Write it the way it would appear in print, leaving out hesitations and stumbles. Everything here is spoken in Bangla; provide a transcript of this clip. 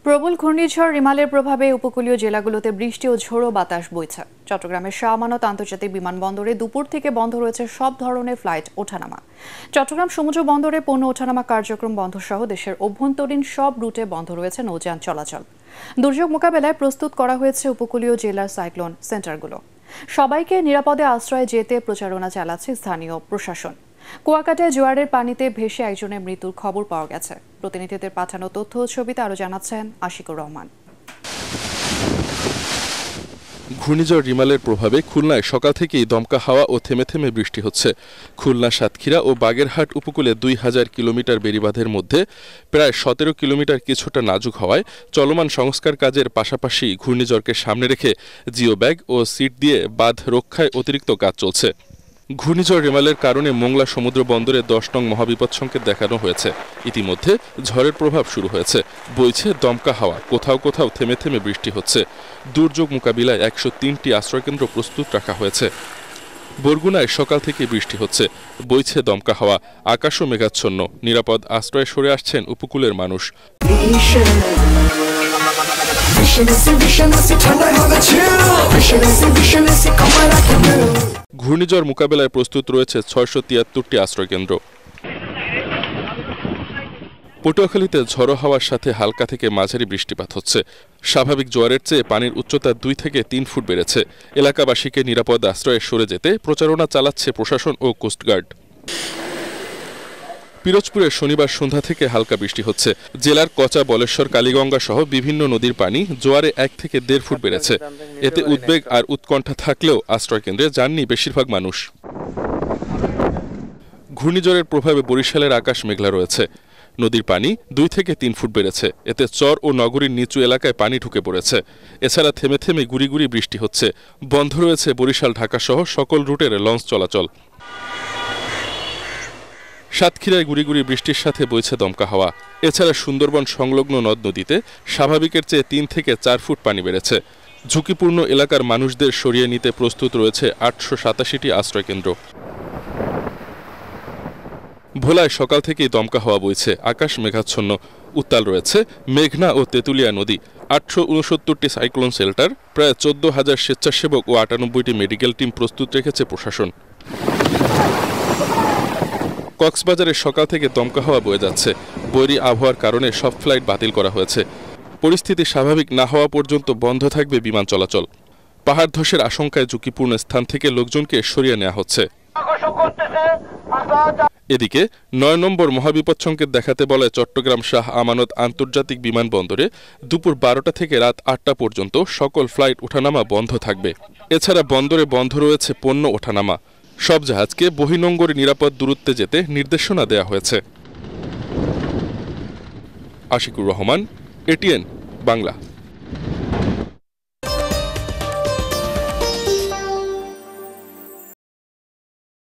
প্রবল ঘূর্ণিঝড় রিমালের প্রভাবে উপকূলীয় জেলাগুলোতে বৃষ্টি ও ঝোড়ো বাতাস বইছে। চট্টগ্রামের শাহ আমানত আন্তর্জাতিক বিমানবন্দরে দুপুর থেকে বন্ধ রয়েছে সব ধরনের ফ্লাইট ওঠানামা। চট্টগ্রাম সমুদ্র বন্দরে পণ্য ওঠানামা কার্যক্রম বন্ধ সহ দেশের অভ্যন্তরীণ সব রুটে বন্ধ রয়েছে নৌযান চলাচল। দুর্যোগ মোকাবেলায় প্রস্তুত করা হয়েছে উপকূলীয় জেলার সাইক্লোন সেন্টারগুলো। সবাইকে নিরাপদে আশ্রয়ে যেতে প্রচারণা চালাচ্ছে স্থানীয় প্রশাসন। কুয়াকাটায় জোয়ারের পানিতে ভেসে একজনের মৃত্যুর খবর পাওয়া গেছে। প্রতিনিধিদের পাঠানো তথ্য ও ছবিতে আরো জানাচ্ছেন আশিকুর রহমান। ঘূর্ণিঝড় রিমালের প্রভাবে খুলনায় সকাল থেকেই দমকা হাওয়া ও থেমে থেমে বৃষ্টি হচ্ছে। খুলনা, সাতক্ষীরা ও বাগেরহাট উপকূলে 2000 কিলোমিটার বেড়িবাঁধের মধ্যে প্রায় 17 কিলোমিটার কিছুটা নাজুক হওয়ায় চলমান সংস্কার কাজের পাশাপাশি ঘূর্ণিঝড়কে সামনে রেখে জিও ব্যাগ ও সিট দিয়ে বাঁধ রক্ষায় অতিরিক্ত কাজ চলছে। ঘূর্ণিঝড় রিমালের কারণে মোংলা সমুদ্র বন্দরে 10 নং মহাবিপদ সংকেত দেখানো হয়েছে। ইতিমধ্যে ঝড়ের প্রভাব শুরু হয়েছে, বইছে দমকা হাওয়া, কোথাও কোথাও থেমে থেমে বৃষ্টি হচ্ছে। দুর্যোগ মোকাবিলায় 103টি আশ্রয়কেন্দ্র প্রস্তুত রাখা হয়েছে। বরগুনায় সকাল থেকে বৃষ্টি হচ্ছে, বইছে দমকা হাওয়া, আকাশও মেঘাচ্ছন্ন। নিরাপদ আশ্রয়ে সরে আসছেন উপকূলের মানুষ। ঘূর্ণিঝড় মোকাবেলায় প্রস্তুত রয়েছে 673টি আশ্রয়কেন্দ্র। পটুয়াখালীতে ঝড়ো হাওয়ার সাথে হালকা থেকে মাঝারি বৃষ্টিপাত হচ্ছে। স্বাভাবিক জোয়ারের চেয়ে পানির উচ্চতা 2 থেকে 3 ফুট বেড়েছে। এলাকাবাসীকে নিরাপদ আশ্রয়ে সরে যেতে প্রচারণা চালাচ্ছে প্রশাসন ও কোস্টগার্ড। পিরোজপুরে শনিবার সন্ধ্যা থেকে হালকা বৃষ্টি হচ্ছে। জেলার কচা, বলেশ্বর, কালীগঙ্গা সহ বিভিন্ন নদীর পানি জোয়ারে 1 থেকে 1.5 ফুট বেড়েছে। এতে উদ্বেগ আর উৎকণ্ঠা থাকলেও আশ্রয়কেন্দ্রে যাননি বেশিরভাগ মানুষ। ঘূর্ণিঝড়ের প্রভাবে বরিশালের আকাশ মেঘলা রয়েছে। নদীর পানি 2 থেকে 3 ফুট বেড়েছে। এতে চর ও নগরীর নিচু এলাকায় পানি ঢুকে পড়েছে। এছাড়া থেমে থেমে গুড়ি গুড়ি বৃষ্টি হচ্ছে। বন্ধ রয়েছে বরিশাল, ঢাকা সহ সকল রুটের লঞ্চ চলাচল। সাতক্ষীরায় গুড়ি গুড়ি বৃষ্টির সাথে বইছে দমকা হাওয়া। এছাড়া সুন্দরবন সংলগ্ন নদ নদীতে স্বাভাবিকের চেয়ে 3 থেকে 4 ফুট পানি বেড়েছে। ঝুঁকিপূর্ণ এলাকার মানুষদের সরিয়ে নিতে প্রস্তুত রয়েছে 887টি আশ্রয়কেন্দ্র। ভোলায় সকাল থেকেই দমকা হাওয়া বইছে, আকাশ মেঘাচ্ছন্ন। উত্তাল রয়েছে মেঘনা ও তেঁতুলিয়া নদী। 869টি সাইক্লোন শেল্টার, প্রায় 14,000 স্বেচ্ছাসেবক ও 98টি মেডিকেল টিম প্রস্তুত রেখেছে প্রশাসন। কক্সবাজারে সকাল থেকে দমকা হাওয়া বয়ে যাচ্ছে। বৈরী আবহাওয়ার কারণে সব ফ্লাইট বাতিল করা হয়েছে। পরিস্থিতি স্বাভাবিক না হওয়া পর্যন্ত বন্ধ থাকবে বিমান চলাচল। পাহাড় ধসের আশঙ্কায় ঝুঁকিপূর্ণ স্থান থেকে লোকজনকে সরিয়ে নেওয়া হচ্ছে। এদিকে 9 নম্বর মহাবিপদ সংকেত দেখাতে বলে চট্টগ্রাম শাহ আমানত আন্তর্জাতিক বিমানবন্দরে দুপুর 12টা থেকে রাত 8টা পর্যন্ত সকল ফ্লাইট ওঠানামা বন্ধ থাকবে। এছাড়া বন্দরে বন্ধ রয়েছে পণ্য ওঠানামা। সব জাহাজকে বহির্নোঙরে নিরাপদ দূরত্বে যেতে নির্দেশনা দেওয়া হয়েছে। আশিকুর রহমান, এটিএন বাংলা।